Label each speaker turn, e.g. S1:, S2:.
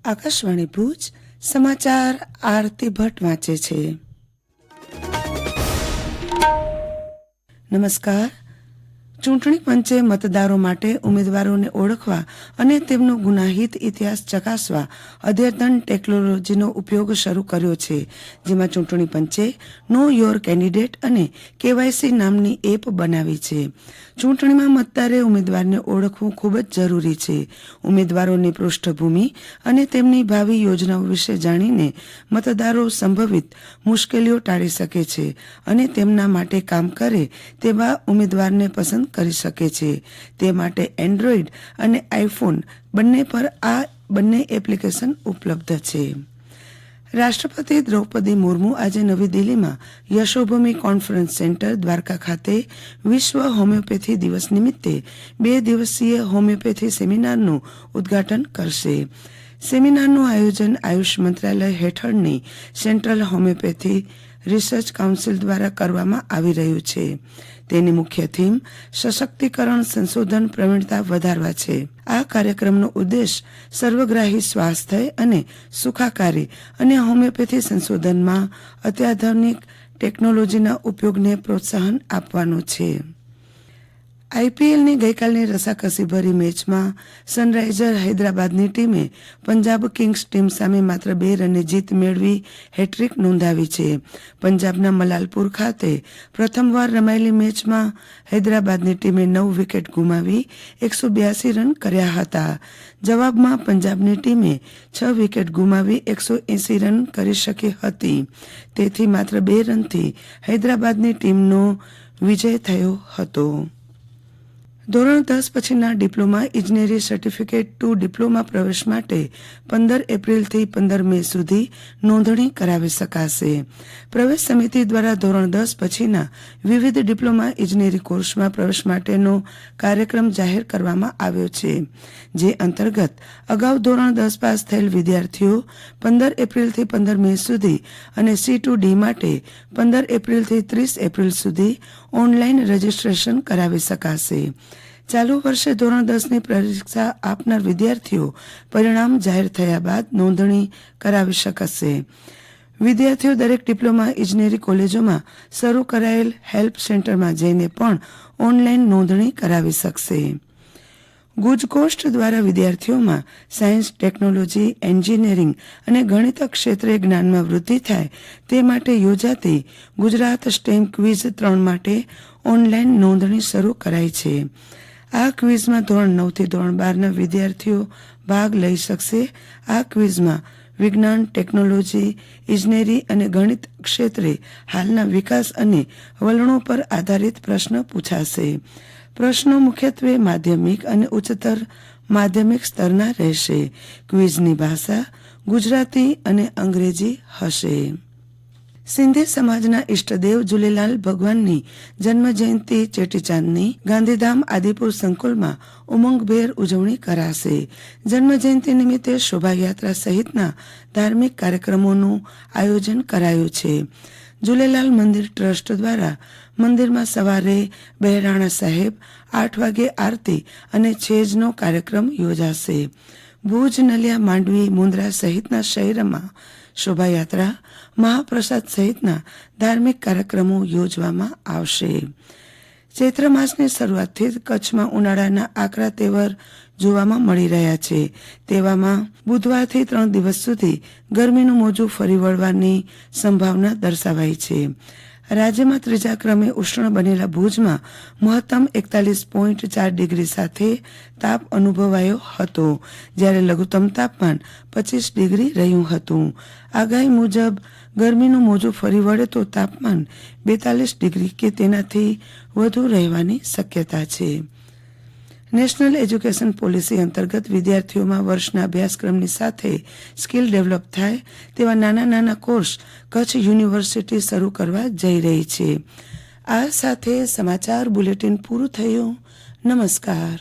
S1: આકાશવાણી ભુજ સમાચાર આરતી ભટ્ટ વાંચે છે. નમસ્કાર. ચૂંટણી પંચે મતદારો માટે ઉમેદવારોને ઓળખવા અને તેમનો ગુનાહિત ઇતિહાસ ચકાસવા અદ્યતન ટેકનોલોજીનો ઉપયોગ શરૂ કર્યો છે, જેમાં ચૂંટણી પંચે નો યોર કેન્ડિડેટ અને કેવાયસી નામની એપ બનાવી છે. ચૂંટણીમાં મતદારે ઉમેદવારને ઓળખવું ખૂબ જ જરૂરી છે. ઉમેદવારોની પૃષ્ઠભૂમિ અને તેમની ભાવિ યોજનાઓ વિશે જાણીને મતદારો સંભવિત મુશ્કેલીઓ ટાળી શકે છે અને તેમના માટે કામ કરે તેવા ઉમેદવારને પસંદ કરી શકે છે. તે માટે એન્ડ્રોઈડ અને આઈફોન બંને પર આ બંને એપ્લિકેશન ઉપલબ્ધ છે. રાષ્ટ્રપતિ દ્રૌપદી મુર્મુ આજે નવી દિલ્હીમાં યશોભૂમિ કોન્ફરન્સ સેન્ટર દ્વારકા ખાતે વિશ્વ હોમિયોપેથી દિવસ નિમિત્તે 2 દિવસીય હોમિયોપેથી સેમિનારનું ઉદ્ઘાટન કરશે. સેમિનારનું આયોજન આયુષ મંત્રાલય હેઠળની સેન્ટ્રલ હોમિયોપેથી રિસર્ચ કાઉન્સિલ દ્વારા કરવામાં આવી રહ્યું છે. તેની મુખ્ય થીમ સશક્તિકરણ, સંશોધન, પ્રવીણતા વધારવા છે. આ કાર્યક્રમનો ઉદ્દેશ સર્વગ્રાહી સ્વાસ્થ્ય અને સુખાકારી અને હોમિયોપેથી સંશોધનમાં અત્યાધુનિક ટેકનોલોજીના ઉપયોગને પ્રોત્સાહન આપવાનો છે. આઈપીએલની ગઈકાલની રસાકસીભરી મેચમાં સનરાઈઝર હૈદરાબાદની ટીમે પંજાબ કિંગ્સ ટીમ સામે માત્ર 2 રને જીત મેળવી હેટ્રિક નોંધાવી છે. પંજાબના મલાલપુર ખાતે પ્રથમવાર રમાયેલી મેચમાં હૈદરાબાદની ટીમે 9 વિકેટ ગુમાવી 182 રન કર્યા હતા. જવાબમાં પંજાબની ટીમે 6 વિકેટ ગુમાવી 180 રન કરી શકી હતી. તેથી માત્ર 2 રનથી હૈદરાબાદની ટીમનો વિજય થયો હતો. ધોરણ 10 પછીના ડિપ્લોમા ઇજનેરી સર્ટિફિકેટ 2 ડિપ્લોમા પ્રવેશ માટે 15 એપ્રિલથી 15 મે સુધી નોંધણી કરાવી શકાશે. પ્રવેશ સમિતિ દ્વારા ધોરણ 10 પછીના વિવિધ ડિપ્લોમા ઇજનેરી કોર્સમાં પ્રવેશ માટેનો કાર્યક્રમ જાહેર કરવામાં આવ્યો છે, જે અંતર્ગત અગાઉ ધોરણ 10 પાસ થયેલ વિદ્યાર્થીઓ 15 એપ્રિલથી 15 મે સુધી અને C2D માટે 15 એપ્રિલથી 30 એપ્રિલ સુધી ઓનલાઈન રજીસ્ટ્રેશન કરાવી શકાશે. ચાલુ વર્ષે ધોરણ 10ની પરીક્ષા આપનાર વિદ્યાર્થીઓ પરિણામ જાહેર થયા બાદ નોંધણી કરાવી શકશે. વિદ્યાર્થીઓ દરેક ડિપ્લોમા ઇજનેરી કોલેજોમાં શરૂ કરાયેલ હેલ્પ સેન્ટરમાં જઈને પણ ઓનલાઈન નોંધણી કરાવી શકશે. ગુજકોસ્ટ દ્વારા વિદ્યાર્થીઓમાં સાયન્સ, ટેકનોલોજી, એન્જિનિયરિંગ અને ગણિત ક્ષેત્રે જ્ઞાનમાં વૃદ્ધિ થાય તે માટે યોજાતી ગુજરાત સ્ટેમ ક્વિઝ 3 માટે ઓનલાઈન નોંધણી શરૂ કરાઈ છે. આ ક્વિઝમાં ધોરણ 9થી ધોરણ 12ના વિદ્યાર્થીઓ ભાગ લઈ શકશે. આ ક્વિઝમાં વિજ્ઞાન, ટેકનોલોજી, ઇજનેરી અને ગણિત ક્ષેત્રે હાલના વિકાસ અને વલણો પર આધારિત પ્રશ્ન પૂછાશે. પ્રશ્નો મુખ્યત્વે માધ્યમિક અને ઉચ્ચતર માધ્યમિક સ્તરના રહેશે. ક્વિઝની ભાષા ગુજરાતી અને અંગ્રેજી હશે. સિંધી સમાજના ઈષ્ટદેવ ઝૂલેલાલ ભગવાનની જન્મજયંતિ ચેટીચાંદની ગાંધીધામ આદિપુર સંકુલમાં ઉમંગભેર ઉજવણી કરાશે. જન્મજયંતિ નિમિત્તે શોભાયાત્રા સહિતના ધાર્મિક કાર્યક્રમોનું આયોજન કરાયું છે. ઝૂલેલાલ મંદિર ટ્રસ્ટ દ્વારા મંદિરમાં સવારે બહેરાણા સાહેબ 8 વાગે આરતી અને છેજનો કાર્યક્રમ યોજાશે. ભુજ, નલિયા, માંડવી, મુન્દ્રા સહિતના શહેરમાં શોભાયાત્રા, મહાપ્રસાદ સહિતના ધાર્મિક કાર્યક્રમો યોજવામાં આવશે. ચૈત્ર માસની શરૂઆતથી જ કચ્છમાં ઉનાળાના આકરા તેવર જોવામાં મળી રહ્યા છે. તેવામાં બુધવારથી 3 દિવસ સુધી ગરમીનું મોજું ફરી વળવાની સંભાવના દર્શાવાઈ છે. રાજ્યમાં 3જા ક્રમે ઉષ્ણ બનેલા ભુજમાં મહત્તમ 41.4 ડિગ્રી સાથે તાપ અનુભવાયો હતો, જ્યારે લઘુત્તમ તાપમાન 25 ડિગ્રી રહ્યું હતું. આગાહી મુજબ ગરમીનું મોજું ફરી વળે તો તાપમાન 42 ડિગ્રી કે તેનાથી વધુ રહેવાની શક્યતા છે. નેશનલ એજ્યુકેશન પોલિસી અંતર્ગત વિદ્યાર્થીઓમાં વર્ષના અભ્યાસક્રમની સાથે સ્કિલ ડેવલપ થાય તેવા નાના કોર્સ કચ્છ યુનિવર્સિટી શરૂ કરવા જઈ રહી છે. આ સાથે સમાચાર બુલેટિન પૂરું થયું. નમસ્કાર.